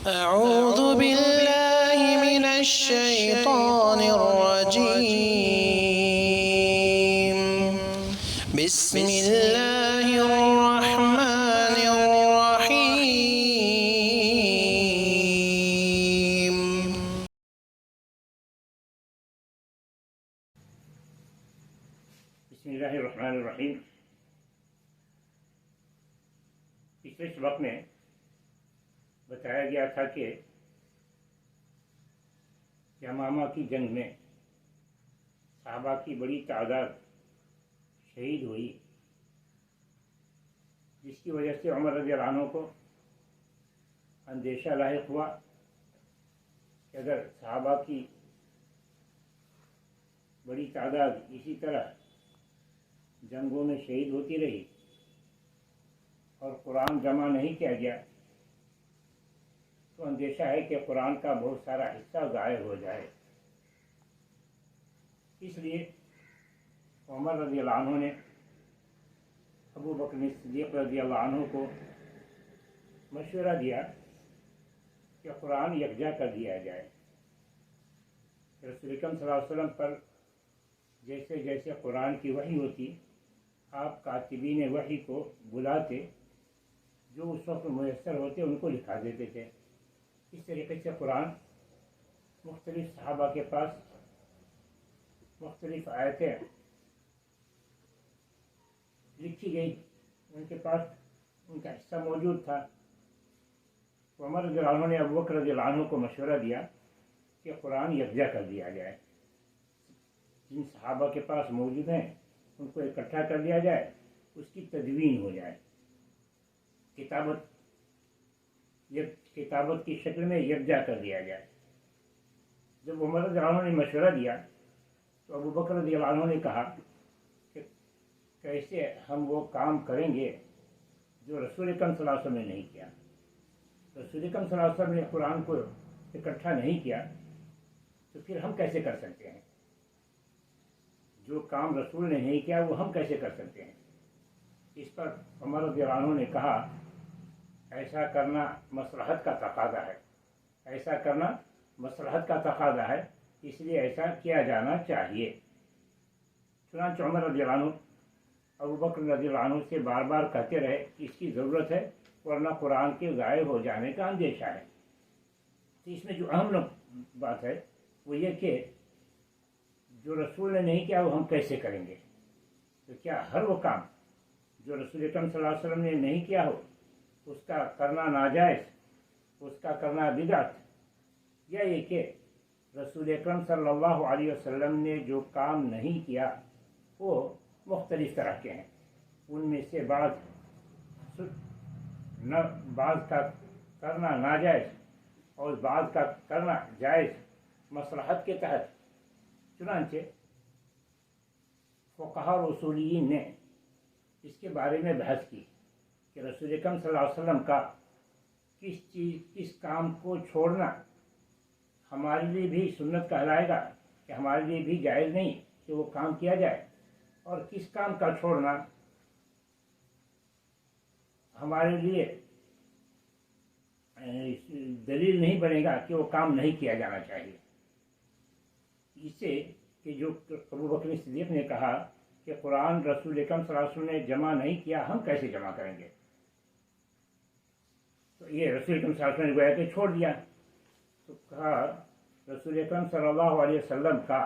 أعوذ بالله من الشيطان الرجيم بسم الله الرحمن الرحيم بسم اللہ الرحمن الرحیم۔ پچھلے سبق میں بتایا گیا تھا کہ یمامہ کی جنگ میں صحابہ کی بڑی تعداد شہید ہوئی، جس کی وجہ سے عمر رضی اللہ عنہ کو اندیشہ لاحق ہوا کہ اگر صحابہ کی بڑی تعداد اسی طرح جنگوں میں شہید ہوتی رہی اور قرآن جمع نہیں کیا گیا تو اندیشہ ہے کہ قرآن کا بہت سارا حصہ ضائع ہو جائے۔ اس لیے عمر رضی اللہ عنہ نے ابو بکر صدیق رضی اللہ عنہ کو مشورہ دیا کہ قرآن یکجا کر دیا جائے۔ رسول اکرم صلی اللہ علیہ وسلم پر جیسے جیسے قرآن کی وحی ہوتی، آپ کاتبین وحی کو بلاتے، جو اس وقت میسر ہوتے ان کو لکھا دیتے تھے۔ اس طریقے سے قرآن مختلف صحابہ کے پاس مختلف آیتیں لکھی گئی، ان کے پاس ان کا حصہ موجود تھا۔ عمر رضی اللہ عنہ نے ابو بکر رضی اللہ عنہ کو مشورہ دیا کہ قرآن یکجا کر دیا جائے، جن صحابہ کے پاس موجود ہیں ان کو اکٹھا کر دیا جائے، اس کی تدوین ہو جائے، کتابت کی شکل میں یکجا کر دیا جائے۔ جب عمر رضی اللہ عنہ نے مشورہ دیا تو ابو بکر رضی اللہ عنہ نے کہا کہ کیسے ہم وہ کام کریں گے جو رسول اکرم صلی اللہ علیہ وسلم نے نہیں کیا۔ رسول اکرم صلی اللہ علیہ وسلم نے قرآن کو اکٹھا نہیں کیا تو پھر ہم کیسے کر سکتے ہیں؟ جو کام رسول نے نہیں کیا وہ ہم کیسے کر سکتے ہیں؟ اس پر عمر رضی اللہ عنہ نے کہا ایسا کرنا مصلحت کا تقاضا ہے، ایسا کرنا مصلحت کا تقاضا ہے، اس لیے ایسا کیا جانا چاہیے۔ چنانچہ عمر رضی اللہ عنہ ابو بکر رضی اللہ عنہ سے بار بار کہتے رہے کہ اس کی ضرورت ہے، ورنہ قرآن کے ضائع ہو جانے کا اندیشہ ہے۔ تو اس میں جو اہم بات ہے وہ یہ کہ جو رسول نے نہیں کیا وہ ہم کیسے کریں گے؟ تو کیا ہر وہ کام جو رسول اکرم صلی اللہ علیہ وسلم نے نہیں کیا ہو اس کا کرنا ناجائز، اس کا کرنا بدعت، یا یہ کہ رسول اکرم صلی اللہ علیہ وسلم نے جو کام نہیں کیا وہ مختلف طرح کے ہیں، ان میں سے بعض کا کرنا ناجائز اور بعض کا کرنا جائز مصلحت کے تحت۔ چنانچہ فقہاء اور اصولیین نے اس کے بارے میں بحث کی کہ رسول اکرم صلی اللہ علیہ وسلم کا کس کام کو چھوڑنا ہمارے لیے بھی سنت کہلائے گا، کہ ہمارے لیے بھی جائز نہیں کہ وہ کام کیا جائے، اور کس کام کا چھوڑنا ہمارے لیے دلیل نہیں بنے گا کہ وہ کام نہیں کیا جانا چاہیے۔ اس سے کہ جو ابو بکر صدیق نے کہا کہ قرآن رسول اکرم صلی اللہ علیہ وسلم نے جمع نہیں کیا، ہم کیسے جمع کریں گے؟ تو یہ رسول اکرم صلی اللہ علیہ وسلم نے گویا کہ چھوڑ دیا۔ تو کہا رسول اکرم صلی اللہ علیہ وسلم کا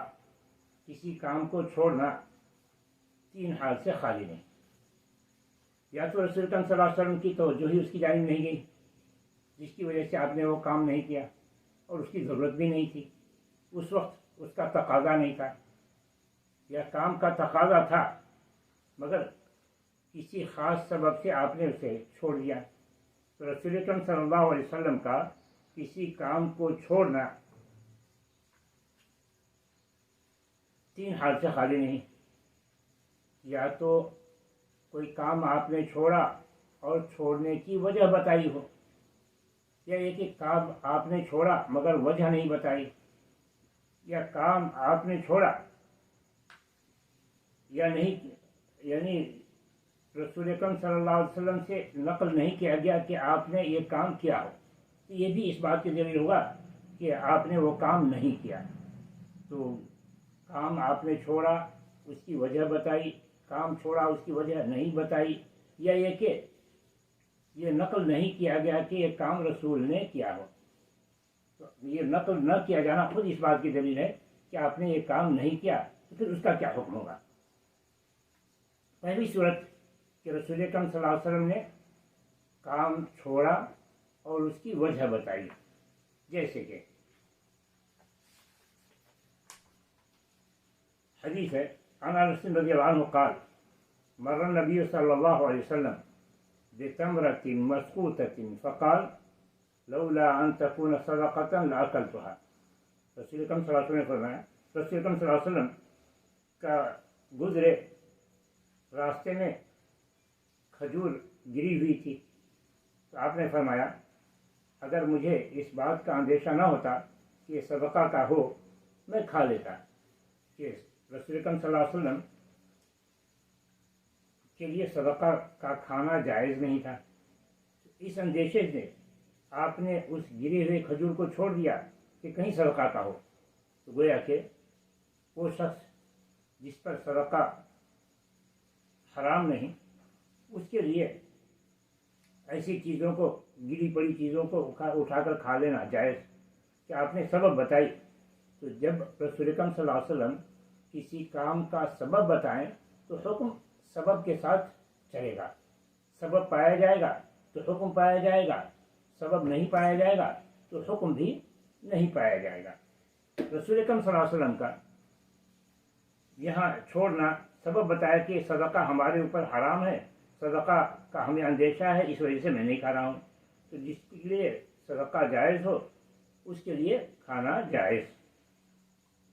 کسی کام کو چھوڑنا تین حال سے خالی نہیں، یا تو رسول اکرم صلی اللہ علیہ وسلم کی توجہ ہی اس کی جانب نہیں گئی، جس کی وجہ سے آپ نے وہ کام نہیں کیا، اور اس کی ضرورت بھی نہیں تھی، اس وقت اس کا تقاضا نہیں تھا، یا کام کا تقاضا تھا مگر کسی خاص سبب سے آپ نے اسے چھوڑ دیا۔ تو رسول اکرم صلی اللہ علیہ وسلم کا کسی کام کو چھوڑنا تین حال سے خالی نہیں، یا تو کوئی کام آپ نے چھوڑا اور چھوڑنے کی وجہ بتائی ہو، یا یہ کہ کام آپ نے چھوڑا مگر وجہ نہیں بتائی، یا کام آپ نے چھوڑا یا نہیں، یعنی رسول اکرم صلی اللہ علیہ وسلم سے نقل نہیں کیا گیا کہ آپ نے یہ کام کیا ہو، تو یہ بھی اس بات کی دلیل ہوگا کہ آپ نے وہ کام نہیں کیا. تو کام آپ نے چھوڑا، اس کی وجہ بتائی، کام چھوڑا اس کی وجہ نہیں بتائی، یا یہ کہ یہ نقل نہیں کیا گیا کہ یہ کام رسول نے کیا ہو. تو یہ نقل نہ کیا جانا خود اس بات کی دلیل ہے کہ آپ نے یہ کام نہیں کیا، تو پھر اس کا کیا حکم ہوگا. پہلی صورت کہ رسول اکرم صلی اللہ علیہ وسلم نے کام چھوڑا اور اس کی وجہ بتائی. جیسے کہ حدیث ہے عن انس رضی اللہ عنہ قال مر النبی صلی اللہ علیہ وسلم بتمرة مسقوطة فقال لولا ان تكون صدقة لأكلتها. رسول اکرم صلی اللہ علیہ وسلم نے فرمایا، رسول اکرم صلی اللہ علیہ وسلم کا گزرے راستے میں کھجور گری ہوئی تھی، تو آپ نے فرمایا اگر مجھے اس بات کا اندیشہ نہ ہوتا کہ یہ صدقہ کا ہو میں کھا لیتا. کہ رسول اکرم صلی اللہ علیہ وسلم کے لیے صدقہ کا کھانا جائز نہیں تھا. اس اندیشے سے آپ نے اس گرے ہوئے کھجور کو چھوڑ دیا کہ کہیں صدقہ کا ہو. تو گویا کہ وہ شخص جس پر صدقہ حرام نہیں، اس کے لیے ایسی چیزوں کو، گری پڑی چیزوں کو اٹھا کر کھا لینا جائز. کہ آپ نے سبب بتائی. تو جب رسول اکرم صلی اللہ علیہ وسلم کسی کام کا سبب بتائیں تو حکم سبب کے ساتھ چلے گا. سبب پایا جائے گا تو حکم پایا جائے گا، سبب نہیں پایا جائے گا تو حکم بھی نہیں پایا جائے گا. رسول اکرم صلی اللہ علیہ وسلم کا یہاں چھوڑنا سبب بتایا کہ صدقہ ہمارے اوپر حرام ہے، صدقہ کا ہمیں اندیشہ ہے، اس وجہ سے میں نہیں کھا رہا ہوں. تو جس کے لیے صدقہ جائز ہو اس کے لیے کھانا جائز.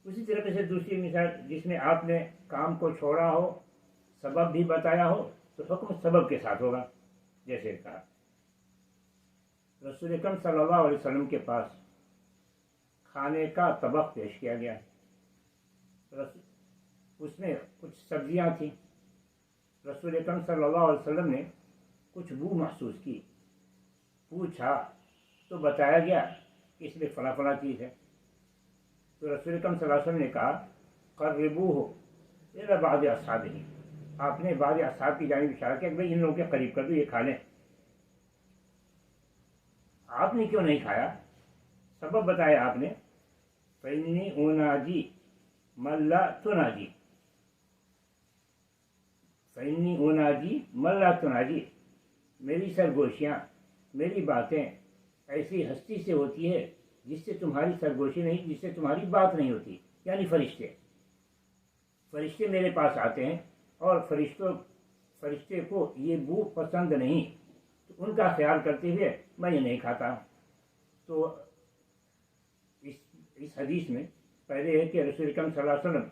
اسی طریقے سے دوسری مثال جس میں آپ نے کام کو چھوڑا ہو، سبب بھی بتایا ہو، تو حکم سبب کے ساتھ ہوگا. جیسے کہا رسول اکرم صلی اللہ علیہ وسلم کے پاس کھانے کا طبق پیش کیا گیا، اس میں کچھ سبزیاں تھیں. رسول اکرم صلی اللہ علیہ وسلم نے کچھ بو محسوس کی، پوچھا تو بتایا گیا کہ اس میں فلاں فلاں چیز ہے. تو رسول اکرم صلی اللہ علیہ وسلم نے کہا قربوہ الی بعض اصحابہ. آپ نے بعض اصحاب کی جانب اشارہ کیا کہ بھائی ان لوگوں کے قریب کر دو، یہ کھا لیں. آپ نے کیوں نہیں کھایا؟ سبب بتایا آپ نے فإنی اناجی من لا تناجی. فإنی اناجی من لا تناجی، میری سرگوشیاں، میری باتیں ایسی ہستی سے ہوتی ہے جس سے تمہاری سرگوشی نہیں، جس سے تمہاری بات نہیں ہوتی. یعنی فرشتے میرے پاس آتے ہیں اور فرشتے کو یہ بو پسند نہیں، تو ان کا خیال کرتے ہوئے میں یہ نہیں کھاتا. تو اس حدیث میں پہلے ہے کہ رسول اکرم صلی اللہ علیہ وسلم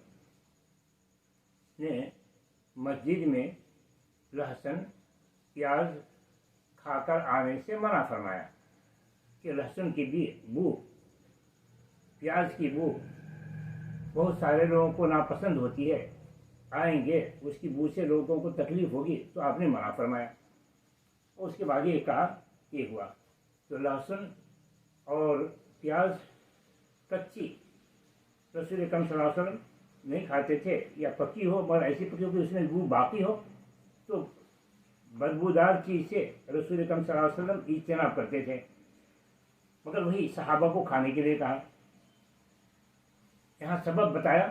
نے مسجد میں لہسن پیاز کھا کر آنے سے منع فرمایا کہ لہسن کی بھی بو، پیاز کی بو بہت سارے لوگوں کو ناپسند ہوتی ہے، آئیں گے اس کی بو سے لوگوں کو تکلیف ہوگی، تو آپ نے منع فرمایا. اس کے بعد یہ کہا یہ ہوا. تو لہسن اور پیاز کچی رسول اکرم صلی اللہ علیہ وسلم نہیں کھاتے تھے، یا پکی ہو مگر ایسی پکی ہو کہ اس میں بو باقی ہو، تو بدبودار چیز سے رسول اکرم صلی اللہ علیہ وسلم اجتناب کرتے تھے. مگر وہی صحابہ کو کھانے کے لیے کہا. یہاں سبب بتایا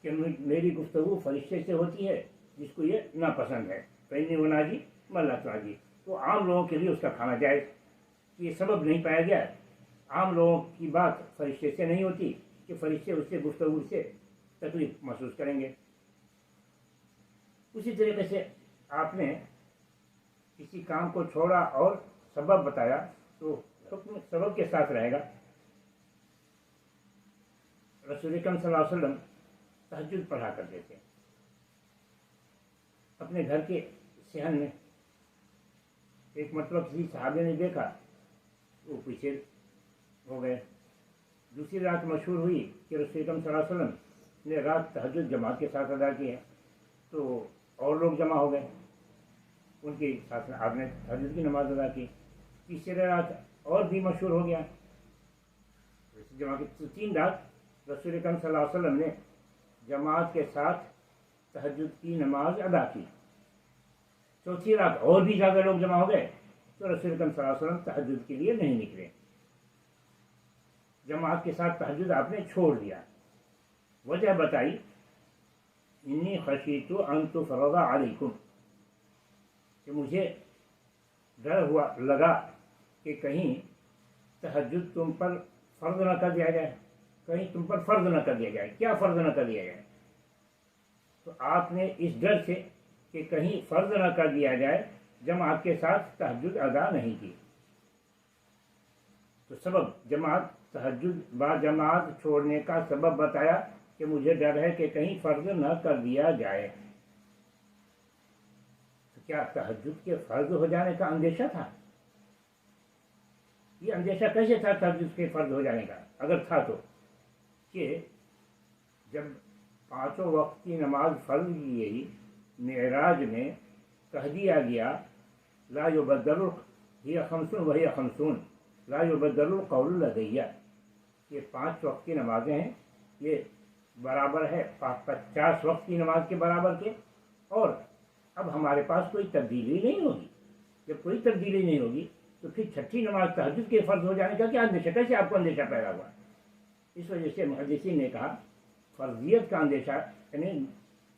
کہ میری گفتگو فرشتے سے ہوتی ہے جس کو یہ ناپسند ہے. فإنی اناجی من لا تناجی. تو عام لوگوں کے لیے اس کا کھانا جائز. یہ سبب نہیں پایا گیا. عام لوگوں کی بات فرشتے سے نہیں ہوتی کہ فرشتے اس سے گفتگو سے تکلیف محسوس کریں گے. اسی طریقے سے آپ نے کسی کام کو چھوڑا اور سبب بتایا تو حکم سبب کے ساتھ رہے گا. رسول اکرم صلی اللہ علیہ وسلم تہجد پڑھا کرتے تھے اپنے گھر کے صحن میں. ایک مرتبہ کسی صحابی نے دیکھا، وہ پیچھے ہو گئے. دوسری رات مشہور ہوئی کہ رسول اکرم صلی اللہ علیہ وسلم نے رات تہجد جماعت کے ساتھ ادا کی ہے، تو اور لوگ جمع ہو گئے، ان کے ساتھ آپ نے تہجد کی نماز ادا کی. تیسری رات اور بھی مشہور ہو گیا جماعت کی 3 رات رسول اکرم صلی اللہ علیہ وسلم نے جماعت کے ساتھ تہجد کی نماز ادا کی. چوتھی رات اور بھی زیادہ لوگ جمع ہو گئے تو رسول اکرم صلی اللہ علیہ وسلم تہجد کے لیے نہیں نکلے. جماعت کے ساتھ تہجد آپ نے چھوڑ دیا. وجہ بتائی انی خشیت ان تفرض علیکم کہ مجھے ڈر لگا کہ کہیں تہجد تم پر فرض نہ کر دیا جائے. کہیں تم پر فرض نہ کر دیا جائے. کیا فرض نہ کر دیا جائے؟ تو آپ نے اس ڈر سے کہ کہیں فرض نہ کر دیا جائے جماعت کے ساتھ تہجد ادا نہیں کی. تو سبب تہجد با جماعت چھوڑنے کا سبب بتایا کہ مجھے ڈر ہے کہ کہیں فرض نہ کر دیا جائے. تو کیا تہجد کے فرض ہو جانے کا اندیشہ تھا؟ یہ اندیشہ کیسے تھا تہجد کے فرض ہو جانے کا اگر تھا تو؟ کہ جب 5 وقت کی نماز فرض کی گئی معراج میں کہہ دیا گیا لا یبدل ہی 50 وہی 50 لا یبدل القول لدی، یہ 5 وقت کی نمازیں ہیں، یہ برابر ہے 50 وقت کی نماز کے برابر کے، اور اب ہمارے پاس کوئی تبدیلی نہیں ہوگی. جب کوئی تبدیلی نہیں ہوگی تو پھر 6ٹھی نماز تہجد کے فرض ہو جانے کا کیا اندیشہ؟ کیسے آپ کو اندیشہ پیدا ہوا؟ اس وجہ سے محدثین نے کہا فرضیت کا اندیشہ یعنی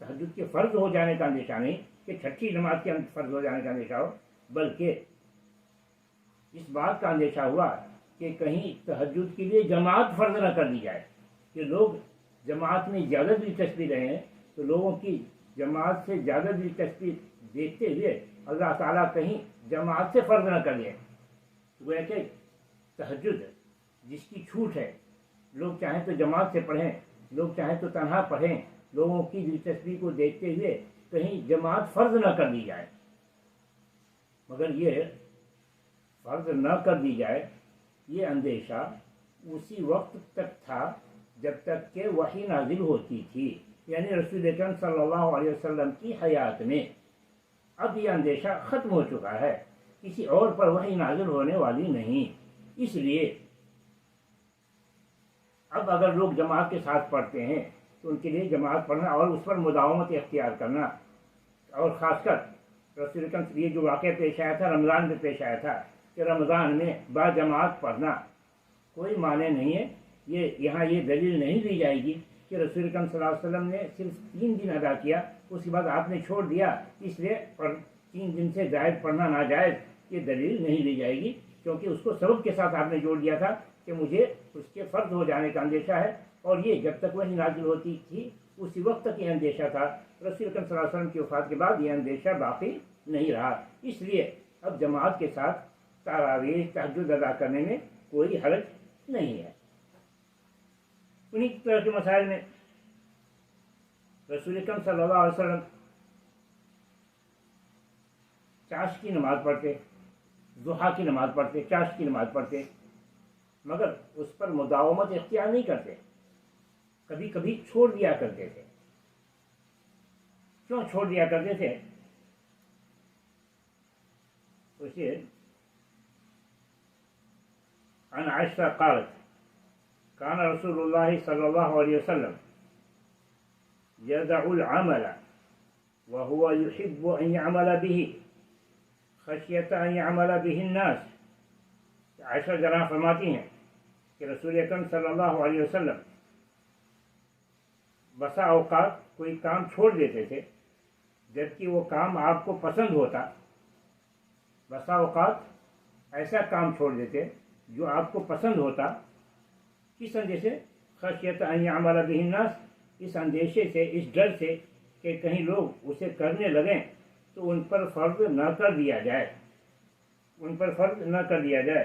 تہجد کے فرض ہو جانے کا اندیشہ نہیں کہ 6ٹھی نماز کے فرض ہو جانے کا اندیشہ ہو، بلکہ اس بات کا اندیشہ ہوا کہ کہیں تہجد کے لیے جماعت فرض نہ کر دی جائے، کہ لوگ جماعت میں زیادہ دلچسپی رہے ہیں تو لوگوں کی جماعت سے زیادہ دلچسپی دیکھتے ہوئے اللہ تعالیٰ کہیں جماعت سے فرض نہ کر دے. وہ کہ تہجد جس کی چھوٹ ہے، لوگ چاہیں تو جماعت سے پڑھیں، لوگ چاہیں تو تنہا پڑھیں، لوگوں کی دلچسپی کو دیکھتے ہوئے کہیں جماعت فرض نہ کر دی جائے. مگر یہ فرض نہ کر دی جائے یہ اندیشہ اسی وقت تک تھا جب تک کہ وحی نازل ہوتی تھی، یعنی رسول اکرم صلی اللہ علیہ وسلم کی حیات میں. اب یہ اندیشہ ختم ہو چکا ہے، کسی اور پر وحی نازل ہونے والی نہیں. اس لیے اب اگر لوگ جماعت کے ساتھ پڑھتے ہیں تو ان کے لیے جماعت پڑھنا اور اس پر مداومت اختیار کرنا، اور خاص کر رسول اکرم یہ جو واقعہ پیش آیا تھا رمضان میں پیش آیا تھا کہ رمضان میں با جماعت پڑھنا کوئی معنی نہیں ہے. یہاں یہ دلیل نہیں دی جائے گی کہ رسول اکرم صلی اللہ علیہ وسلم نے صرف 3 دن ادا کیا، اس کے بعد آپ نے چھوڑ دیا اس لیے 3 دن سے زائد پڑھنا ناجائز، یہ دلیل نہیں دی جائے گی، کیونکہ اس کو سبب کے ساتھ آپ نے جوڑ دیا تھا کہ مجھے اس کے فرض ہو جانے کا اندیشہ ہے، اور یہ جب تک وحی نازل ہوتی تھی اسی وقت تک یہ اندیشہ تھا. رسول اکرم صلی اللہ علیہ وسلم کی وفات کے بعد یہ اندیشہ باقی نہیں رہا. اس لیے اب جماعت کے ساتھ تراویح تہجد ادا کرنے میں کوئی حرج نہیں ہے. انہی طرح کے مسائل میں رسول اکرم صلی اللہ علیہ وسلم چاش کی نماز پڑھتے، ضحیٰ کی نماز پڑھتے، چاش کی نماز پڑھتے، مگر اس پر مداومت اختیار نہیں کرتے، کبھی کبھی چھوڑ دیا کرتے تھے. کیوں چھوڑ دیا کرتے تھے؟ اسے عن عائشہ قالت كان رسول الله صلى الله عليه وسلم يدع العمل وهو يحب أن يعمل به خشية أن يعمل به الناس. عائشہ جناب فرماتی ہیں کہ رسول اکرم صلی اللہ علیہ وسلم بسا اوقات کوئی کام چھوڑ دیتے تھے جبکہ وہ کام آپ کو پسند ہوتا. بسا اوقات ایسا کام چھوڑ دیتے جو آپ کو پسند ہوتا. کس اندیشے؟ خشیت ان یعمل به الناس، اس اندیشے سے، اس ڈر سے کہ کہیں لوگ اسے کرنے لگیں تو ان پر فرض نہ کر دیا جائے، ان پر فرض نہ کر دیا جائے.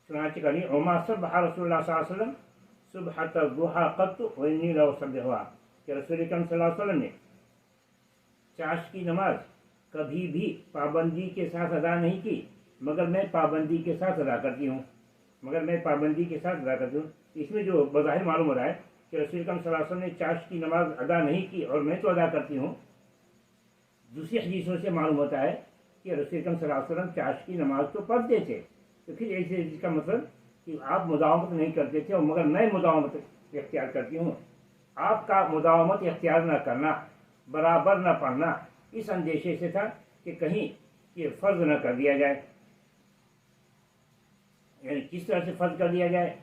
چنانچہ کہیں وما صبح رسول اللہ صلی اللہ علیہ وسلم صبحۃ الضحیٰ قط وانی لاصبحها، کہ رسول اکرم صلی اللہ علیہ وسلم نے چاش کی نماز کبھی بھی پابندی کے ساتھ ادا نہیں کی مگر میں پابندی کے ساتھ ادا کرتی ہوں، مگر میں پابندی کے ساتھ ادا کرتی ہوں. اس میں جو بظاہر معلوم ہو رہا ہے کہ رسول اکرم صلی اللہ علیہ وسلم نے چاش کی نماز ادا نہیں کی اور میں تو ادا کرتی ہوں، دوسری حدیثوں سے معلوم ہوتا ہے کہ رسول اکرم صلی اللہ علیہ وسلم چاشت کی نماز تو پڑھتے تھے، تو پھر ایسے اس کا مطلب کہ آپ مداومت نہیں کرتے تھے، اور مگر میں مداومت اختیار کرتی ہوں. آپ کا مداومت اختیار نہ کرنا، برابر نہ پڑھنا، اس اندیشے سے تھا کہ کہیں یہ فرض نہ کر دیا جائے. یعنی کس طرح سے فرض کر دیا جائے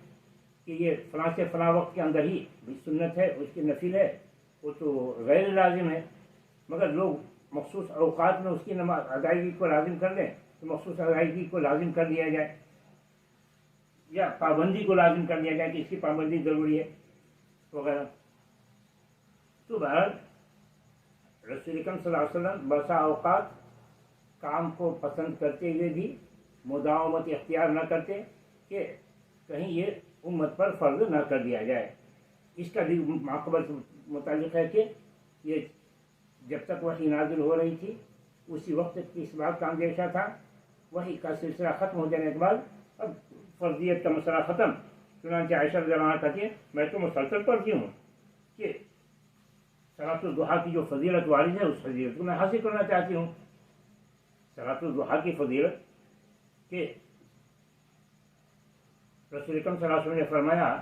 کہ یہ فلاں سے فلاں وقت کے اندر ہی سنت ہے، اس کی نفل ہے، وہ تو غیر لازم ہے. مگر لوگ مخصوص اوقات میں اس کی نماز ادائیگی کو لازم کر دیں تو مخصوص ادائیگی کو لازم کر دیا جائے، یا پابندی کو لازم کر دیا جائے کہ اس کی پابندی ضروری ہے وغیرہ. تو بہرحال رسول اکرم صلی اللہ علیہ وسلم بسا اوقات کام کو پسند کرتے ہوئے بھی مداومت اختیار نہ کرتے کہ کہیں یہ امت پر فرض نہ کر دیا جائے. اس کا بھی ماقبل متعلق ہے کہ یہ جب تک وحی نازل ہو رہی تھی اسی وقت تک اس بات کا اندیشہ تھا، وحی کا سلسلہ ختم ہو جانے کے بعد اب فرضیت کا مسئلہ ختم. چنانچہ عائشہ رضی اللہ عنہا کہتی ہے میں تو مسلسل پڑھتی ہوں کہ صلاۃ الضحیٰ کی جو فضیلت وارد ہے اس فضیلت کو میں حاصل کرنا چاہتی ہوں. صلاۃ الضحیٰ کی فضیلت کہ رسول اکرم صلی اللہ علیہ وسلم نے فرمایا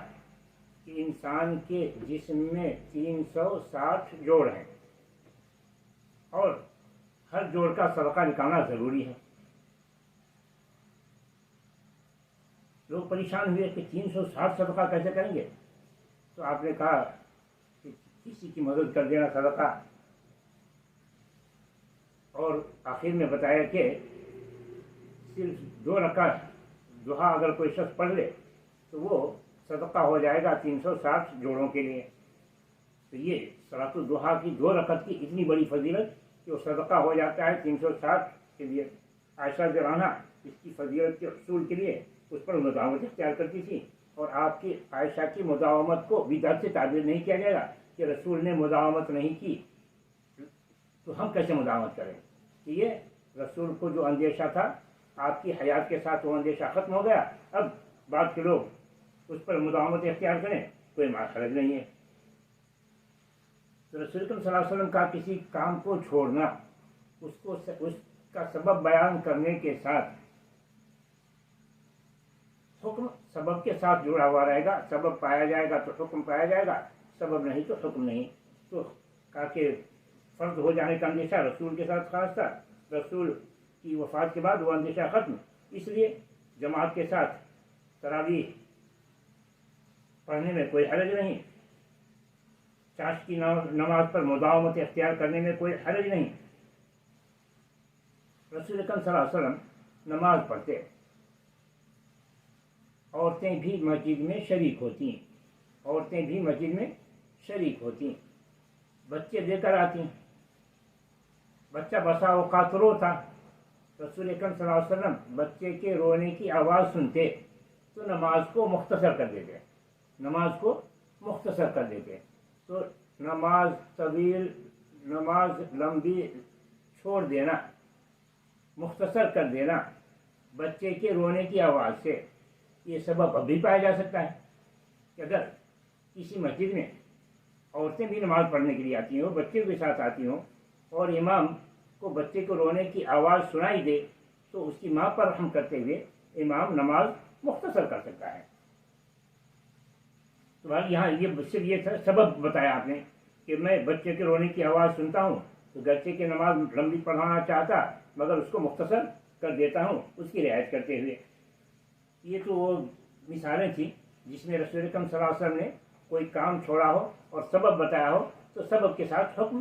کہ انسان کے جسم میں 360 جوڑ ہیں اور ہر جوڑ کا صدقہ نکالنا ضروری ہے. لوگ پریشان ہوئے کہ 360 صدقہ کیسے کریں گے؟ تو آپ نے کہا کہ کسی کی مدد کر دینا صدقہ، اور آخر میں بتایا کہ صرف 2 رکعت ضحیٰ اگر کوئی شخص پڑھ لے تو وہ صدقہ ہو جائے گا 360 جوڑوں کے لیے. تو یہ صلاۃ الضحیٰ کی 2 رکعت کی اتنی بڑی فضیلت کہ وہ صدقہ ہو جاتا ہے 360 کے لیے. عائشہ رضی اللہ عنہا اس کی فضیلت کے حصول کے لیے اس پر مداومت اختیار کرتی تھی، اور آپ کی عائشہ کی مداومت کو بدعت سے تعبیر نہیں کیا جائے گا کہ رسول نے مداومت نہیں کی تو ہم کیسے مداومت کریں. کہ یہ رسول کو جو اندیشہ تھا آپ کی حیات کے ساتھ وہ اندیشہ ختم ہو گیا، اب بعد کے لوگ اس پر مداومت اختیار کریں کوئی حرج نہیں ہے. تو رسول اکرم صلی اللہ علیہ وسلم کا کسی کام کو چھوڑنا اس کا سبب بیان کرنے کے ساتھ حکم سبب کے ساتھ جڑا ہوا رہے گا. سبب پایا جائے گا تو حکم پایا جائے گا، سبب نہیں تو حکم نہیں. تو کہا کہ فرض ہو جانے کا اندیشہ رسول کے ساتھ خاص تھا، رسول کی وفات کے بعد وہ اندیشہ ختم، اس لیے جماعت کے ساتھ تراویح پڑھنے میں کوئی حرج نہیں، چاشت کی نماز پر مداومت اختیار کرنے میں کوئی حرج نہیں. رسول اکرم صلی اللہ علیہ وسلم نماز پڑھتے، عورتیں بھی مسجد میں شریک ہوتی، عورتیں بھی مسجد میں شریک ہوتی، بچے دے کر آتی. بچہ بسا اوقات رو تھا، رسول اکرم صلی اللہ علیہ وسلم بچے کے رونے کی آواز سنتے تو نماز کو مختصر کر دیتے، نماز کو مختصر کر دیتے. تو نماز طویل، نماز لمبی چھوڑ دینا، مختصر کر دینا بچے کے رونے کی آواز سے، یہ سبب اب بھی پایا جا سکتا ہے کہ اگر کسی مسجد میں عورتیں بھی نماز پڑھنے کے لیے آتی ہوں، بچے کے ساتھ آتی ہوں، اور امام کو بچے کو رونے کی آواز سنائی دے تو اس کی ماں پر رحم کرتے ہوئے امام نماز مختصر کر سکتا ہے. تو یہاں صرف یہ سبب بتایا آپ نے کہ میں بچے کے رونے کی آواز سنتا ہوں تو گرچہ کہ نماز لمبی پڑھانا چاہتا مگر اس کو مختصر کر دیتا ہوں اس کی رعایت کرتے ہوئے. یہ تو وہ مثالیں تھیں جس میں رسول اکرم صلی اللہ علیہ وسلم نے کوئی کام چھوڑا ہو اور سبب بتایا ہو تو سبب کے ساتھ حکم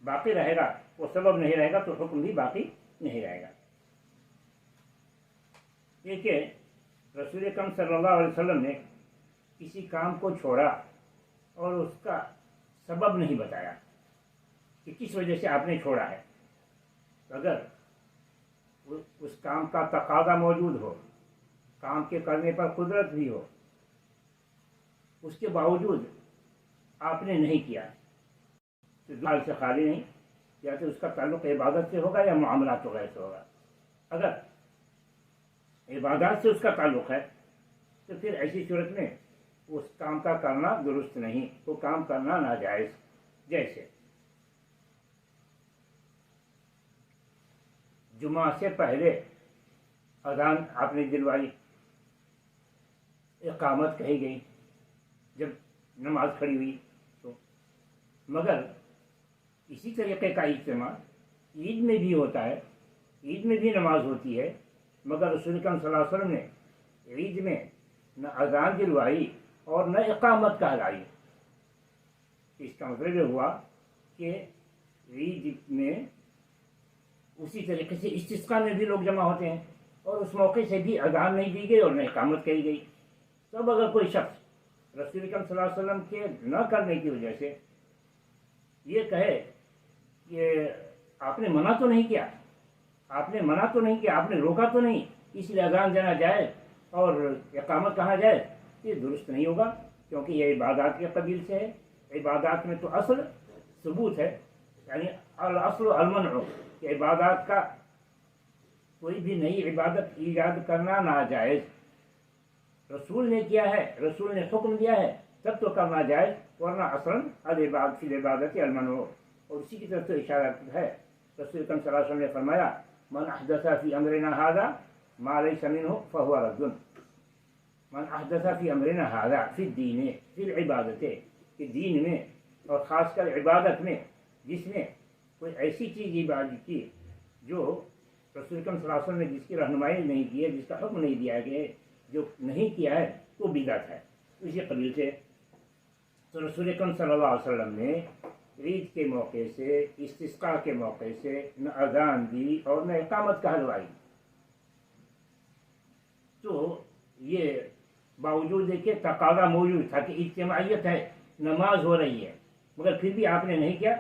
باقی رہے گا، وہ سبب نہیں رہے گا تو حکم بھی باقی نہیں رہے گا. یہ کہ رسول اکرم صلی اللہ علیہ وسلم نے کسی کام کو چھوڑا اور اس کا سبب نہیں بتایا کہ کس وجہ سے آپ نے چھوڑا ہے. اگر اس کام کا تقاضا موجود ہو، کام کے کرنے پر قدرت بھی ہو، اس کے باوجود آپ نے نہیں کیا تو حال سے خالی نہیں، یا تو اس کا تعلق عبادت سے ہوگا یا معاملات وغیرہ سے ہوگا. اگر عبادات سے اس کا تعلق ہے تو پھر ایسی صورت میں اس کام کا کرنا درست نہیں، وہ کام کرنا ناجائز. جیسے جمعہ سے پہلے اذان آپ نے دلوائی، اقامت کہی گئی جب نماز کھڑی ہوئی تو، مگر اسی طریقے کا اجتماع عید میں بھی ہوتا ہے، عید میں بھی نماز ہوتی ہے، مگر رسول اکرم صلی اللہ علیہ وسلم نے عید میں نہ اذان دلوائی اور نہ اقامت کہلائی۔ اس کا مطلب یہ ہوا کہ عید میں اسی طریقے سے استسقاء میں بھی لوگ جمع ہوتے ہیں اور اس موقع سے بھی اذان نہیں دی گئی اور نہ اقامت کہی گئی۔ تب اگر کوئی شخص رسول اکرم صلی اللہ علیہ وسلم کے نہ کرنے کی وجہ سے یہ کہے کہ آپ نے منع تو نہیں کیا، آپ نے منع تو نہیں کیا، آپ نے روکا تو نہیں، اس لیے اذان دینا جائے اور اقامت کہا جائے، یہ درست نہیں ہوگا، کیونکہ یہ عبادات کے قبیل سے ہے۔ عبادات میں تو اصل ثبوت ہے، یعنی الاصل المنع، کہ عبادات کا کوئی بھی نئی عبادت ایجاد کرنا ناجائز۔ رسول نے کیا ہے، رسول نے حکم دیا ہے تب تو کرنا جائز، ورنہ اصلاً فی العبادت المنع۔ اور اسی کی طرف تو اشارہ ہے، رسول اکرم صلی اللہ علیہ وسلم نے فرمایا من احدث فی امرنا ھذا ما لیس منہ فہو رد۔ من احدث فی امرنا ھذا فی الدین فی العبادت، کہ دین میں اور خاص کر عبادت میں جس نے کوئی ایسی چیز عبادت کی جو رسول اکرم صلی اللہ علیہ وسلم نے جس کی رہنمائی نہیں کی ہے، جس کا حکم نہیں دیا گیا ہے، جو نہیں کیا ہے وہ بدعت ہے۔ اسی قبیل سے تو رسول اکرم صلی اللہ علیہ وسلم نے عید کے موقع سے، استسقاء کے موقع سے نہ اذان دی اور نہ اقامت کہلوائی۔ تو یہ باوجود ہے کہ تقاضا موجود تھا کہ اجتماعیت ہے، نماز ہو رہی ہے، مگر پھر بھی آپ نے نہیں کیا،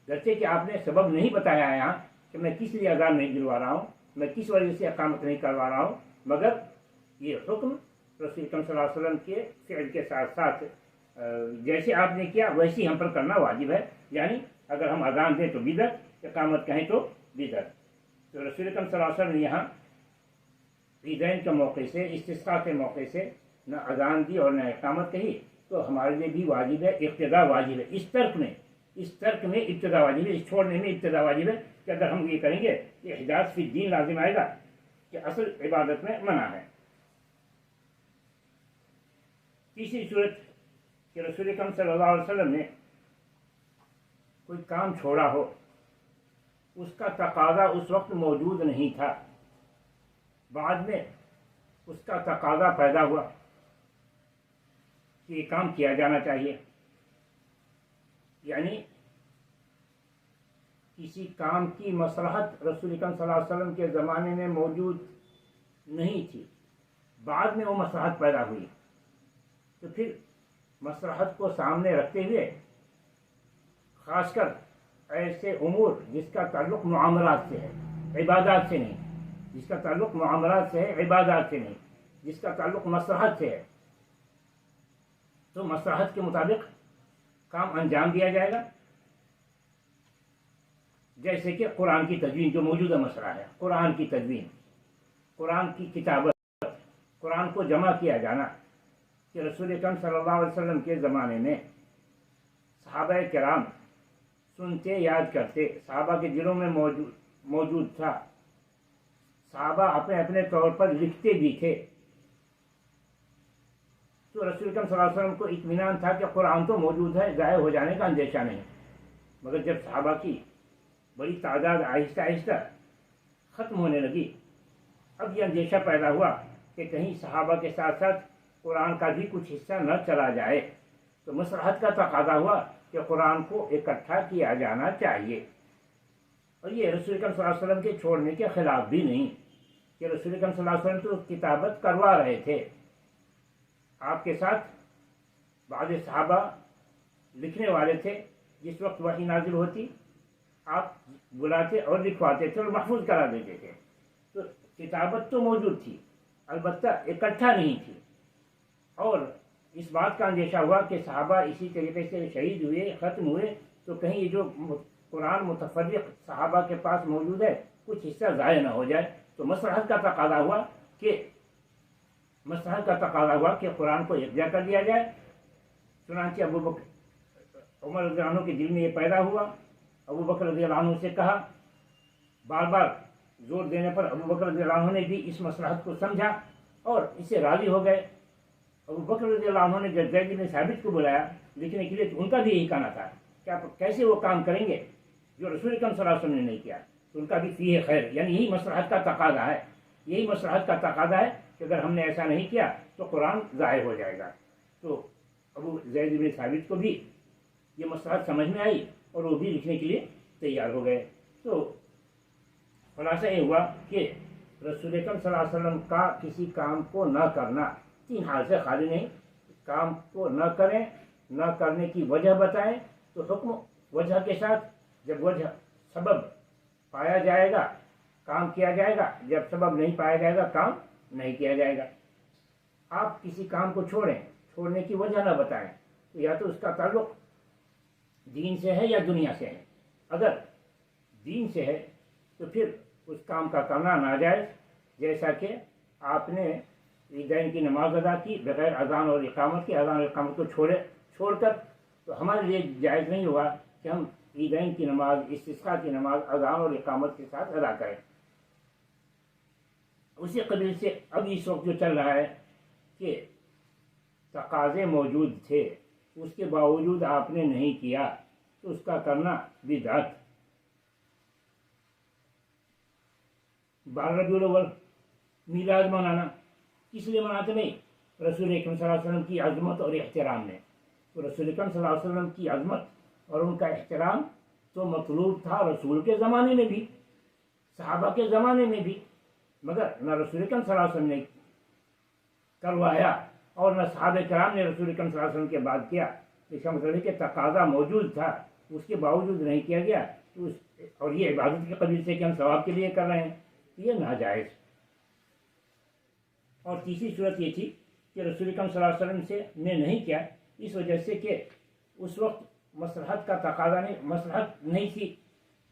گرچہ کہ آپ نے سبب نہیں بتایا ہے یہاں کہ میں کس لیے اذان نہیں دلوا رہا ہوں، میں کس وجہ سے اقامت نہیں کروا رہا ہوں، مگر یہ حکم رسول اکرم صلی اللہ علیہ وسلم کے فعل کے ساتھ ساتھ جیسے آپ نے کیا ویسے ہم پر کرنا واجب ہے، یعنی اگر ہم اذان دیں تو بدعت، اقامت کہیں تو بدعت۔ تو رسول اکرم صلی اللہ علیہ وسلم نے یہاں عیدین کے موقع سے، استسقاء کے موقع سے نہ اذان دی اور نہ اقامت کہی، تو ہمارے لیے بھی واجب ہے، اقتداء واجب ہے اس ترک میں ابتدا واجب ہے، اس چھوڑنے میں ابتدا واجب ہے کہ اگر ہم یہ کریں گے کہ احداث فی الدین لازم آئے گا کہ اصل عبادت میں منع ہے۔ تیسری صورت کہ رسول اکرم صلی اللہ علیہ وسلم نے کوئی کام چھوڑا ہو، اس کا تقاضا اس وقت موجود نہیں تھا، بعد میں اس کا تقاضا پیدا ہوا کہ یہ کام کیا جانا چاہیے، یعنی کسی کام کی مصلحت رسول اکرم صلی اللہ علیہ وسلم کے زمانے میں موجود نہیں تھی، بعد میں وہ مصلحت پیدا ہوئی، تو پھر مصلحت کو سامنے رکھتے ہوئے خاص کر ایسے امور جس کا تعلق معاملات سے ہے، عبادات سے نہیں، جس کا تعلق معاملات سے ہے، عبادات سے نہیں، جس کا تعلق مصلحت سے ہے، تو مصلحت کے مطابق کام انجام دیا جائے گا۔ جیسے کہ قرآن کی تدوین جو موجودہ مسئلہ ہے، قرآن کی تدوین، قرآن کی کتابت، قرآن کو جمع کیا جانا، کہ رسول اکرم صلی اللہ علیہ وسلم کے زمانے میں صحابہ کرام سنتے یاد کرتے، صحابہ کے دلوں میں موجود تھا، صحابہ اپنے اپنے طور پر لکھتے بھی تھے، تو رسول اکرم صلی اللہ علیہ وسلم کو اطمینان تھا کہ قرآن تو موجود ہے، ضائع ہو جانے کا اندیشہ نہیں۔ مگر جب صحابہ کی بڑی تعداد آہستہ آہستہ ختم ہونے لگی، اب یہ اندیشہ پیدا ہوا کہ کہیں صحابہ کے ساتھ ساتھ قرآن کا بھی کچھ حصہ نہ چلا جائے، تو مصلحت کا تقاضا ہوا کہ قرآن کو اکٹھا کیا جانا چاہیے۔ اور یہ رسول اکرم صلی اللہ علیہ وسلم کے چھوڑنے کے خلاف بھی نہیں، کہ رسول اکرم صلی اللہ علیہ وسلم تو کتابت کروا رہے تھے، آپ کے ساتھ بعض صحابہ لکھنے والے تھے، جس وقت وحی نازل ہوتی آپ بلاتے اور لکھواتے تھے اور محفوظ کرا دیتے تھے، تو کتابت تو موجود تھی، البتہ اکٹھا نہیں تھی۔ اور اس بات کا اندیشہ ہوا کہ صحابہ اسی طریقے سے شہید ہوئے، ختم ہوئے، تو کہیں یہ جو قرآن متفرق صحابہ کے پاس موجود ہے کچھ حصہ ضائع نہ ہو جائے، تو مصلحت کا تقاضا ہوا کہ قرآن کو یکجا کر دیا جائے۔ چنانچہ عمر رضی اللہ عنہ کے دل میں یہ پیدا ہوا، ابو بکر رضی اللہ عنہ سے کہا، بار بار زور دینے پر ابو بکر رضی اللہ عنہ نے بھی اس مصلحت کو سمجھا اور اس سے راضی ہو گئے۔ ابو بکر رضی اللہ عنہ نے جب زید بن ثابت کو بلایا لکھنے کے لیے تو ان کا بھی یہی کہنا تھا کہ آپ کیسے وہ کام کریں گے جو رسول اکرم صلی اللہ علیہ وسلم نے نہیں کیا، تو ان کا بھی فیہ خیر، یعنی یہی مصلحت کا تقاضا ہے، یہی مصلحت کا تقاضا ہے کہ اگر ہم نے ایسا نہیں کیا تو قرآن ضائع ہو جائے گا۔ تو ابو زید بن ثابت کو بھی یہ مصلحت سمجھ میں آئی اور وہ بھی لکھنے کے لیے تیار ہو گئے۔ تو خلاصہ یہ ہوا کہ رسول اکرم صلی اللہ علیہ وسلم کا کسی کام کو نہ کرنا 3 حال سے خالی نہیں، کام کو نہ کریں، نہ کرنے کی وجہ بتائیں تو حکم وجہ کے ساتھ، جب وجہ سبب پایا جائے گا کام کیا جائے گا، جب سبب نہیں پایا جائے گا کام نہیں کیا جائے گا۔ آپ کسی کام کو چھوڑنے کی وجہ نہ بتائیں تو یا تو اس کا تعلق دین سے ہے یا دنیا سے ہے۔ اگر دین سے ہے تو پھر اس کام کا کرنا ناجائز، جیسا کہ آپ نے عیدین کی نماز ادا کی بغیر اذان اور اقامت کے، اذان اور اقامت کو چھوڑ کر، تو ہمارے لیے جائز نہیں ہوا کہ ہم عیدین کی نماز، استسقاء کی نماز اذان اور اقامت کے ساتھ ادا کریں۔ اسی قبیل سے اب اس وقت جو چل رہا ہے کہ تقاضے موجود تھے اس کے باوجود آپ نے نہیں کیا تو اس کا کرنا بدعت۔ 12 ربیع الاول میلاد منانا کس لیے مناتے نہیں؟ رسول اکرم صلی اللہ علیہ وسلم کی عظمت اور احترام میں۔ تو رسول اکرم صلی اللہ علیہ وسلم کی عظمت اور ان کا احترام تو مطلوب تھا رسول کے زمانے میں بھی، صحابہ کے زمانے میں بھی، مگر نہ رسول اکرم صلی اللہ علیہ وسلم نے کروایا اور نہ صحابہ کرام نے رسول اکرم صلی اللہ علیہ وسلم کے بعد کیا۔ اس کا مطلب ہے کہ تقاضا موجود تھا، اس کے باوجود نہیں کیا گیا تو اور یہ عبادت کے قبیل سے کہ ہم ثواب کے لیے کر رہے ہیں، یہ ناجائز۔ اور تیسری صورت یہ تھی کہ رسول اکرم صلی اللہ علیہ وسلم نے نہیں کیا اس وجہ سے کہ اس وقت مصلحت کا تقاضا نہیں، مصلحت نہیں تھی،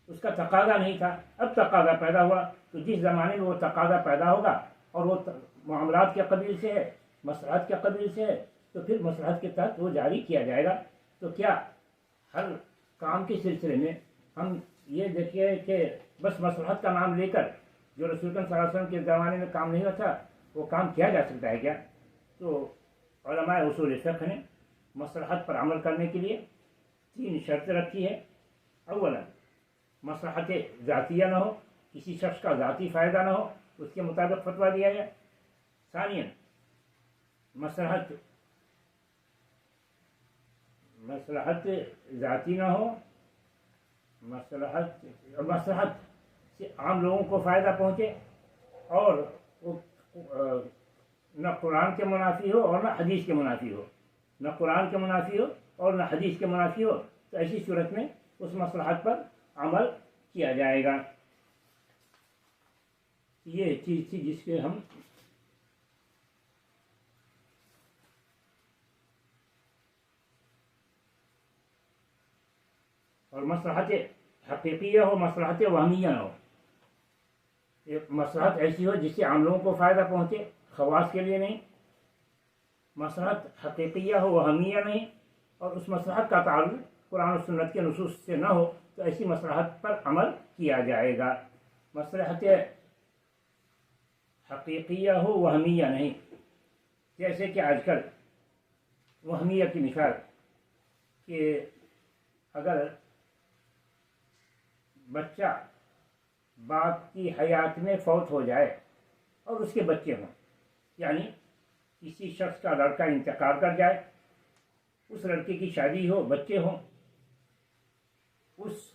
اس کا تقاضا نہیں تھا۔ اب تقاضا پیدا ہوا تو جس زمانے میں وہ تقاضا پیدا ہوگا اور وہ معاملات کے قبیل سے ہے، مصلحت کے قبیل سے ہے، تو پھر مصلحت کے تحت وہ جاری کیا جائے گا۔ تو کیا ہر کام کے سلسلے میں ہم یہ دیکھیے کہ بس مصلحت کا نام لے کر جو رسول اکرم صلی اللہ علیہ وسلم کے زمانے میں کام نہیں ہوا تھا وہ کام کیا جا سکتا ہے کیا؟ تو علماء اصول فقہ نے مصلحت پر عمل کرنے کے لیے 3 شرطیں رکھی ہے۔ اولا مصلحت ذاتیہ نہ ہو، کسی شخص کا ذاتی فائدہ نہ ہو، اس کے مطابق فتویٰ دیا جائے۔ ثانیاً مصلحت ذاتی نہ ہو، مصلحت سے عام لوگوں کو فائدہ پہنچے اور نہ قرآن کے منافی ہو اور نہ حدیث کے منافی ہو، نہ قرآن کے منافی ہو اور نہ حدیث کے منافی ہو، تو ایسی صورت میں اس مصلحت پر عمل کیا جائے گا۔ یہ چیز تھی جس کے ہم اور مصلحت حقیقیہ ہو، مصلحت وہمیہ نہ ہو۔ ایک مصلحت ایسی ہو جس سے عام لوگوں کو فائدہ پہنچے، خواص کے لیے نہیں۔ مصلحت حقیقیہ ہو، وہمیہ نہیں، اور اس مصلحت کا تعلق قرآن و سنت کے نصوص سے نہ ہو تو ایسی مصلحت پر عمل کیا جائے گا۔ مصلحت حقیقیہ ہو، وہمیہ نہیں، جیسے کہ آج کل وہمیہ کی مثال کہ اگر بچہ باپ کی حیات میں فوت ہو جائے اور اس کے بچے ہوں، یعنی کسی شخص کا لڑکا انتقال کر جائے، اس لڑکے کی شادی ہو، بچے ہوں، اس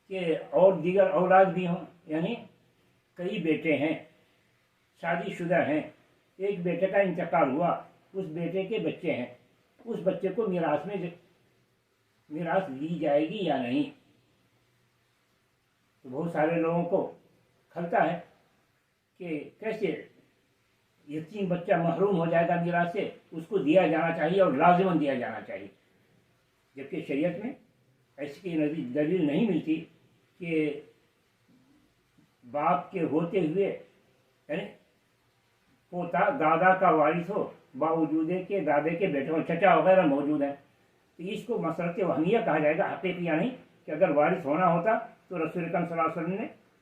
کے اور دیگر اولاد بھی ہوں، یعنی کئی بیٹے ہیں، شادی شدہ ہیں، ایک بیٹے کا انتقال ہوا، اس بیٹے کے بچے ہیں، اس بچے کو میراث لی جائے گی یا نہیں؟ تو بہت سارے لوگوں کو کھلتا ہے کہ کیسے یتیم بچہ محروم ہو جائے گا میراث سے، اس کو دیا جانا چاہیے اور لازماً دیا جانا چاہیے، جبکہ شریعت میں ایسی کوئی دلیل نہیں ملتی کہ باپ کے ہوتے ہوئے یعنی پوتا دادا کا وارث ہو باوجود کہ دادے کے بیٹے چچا وغیرہ موجود ہیں، تو اس کو مصلحت وہمیہ کہا جائے گا، حقیقیہ نہیں۔ کہ اگر وارث ہونا ہوتا تو رسول اکرم صلی اللہ علیہ وسلم نے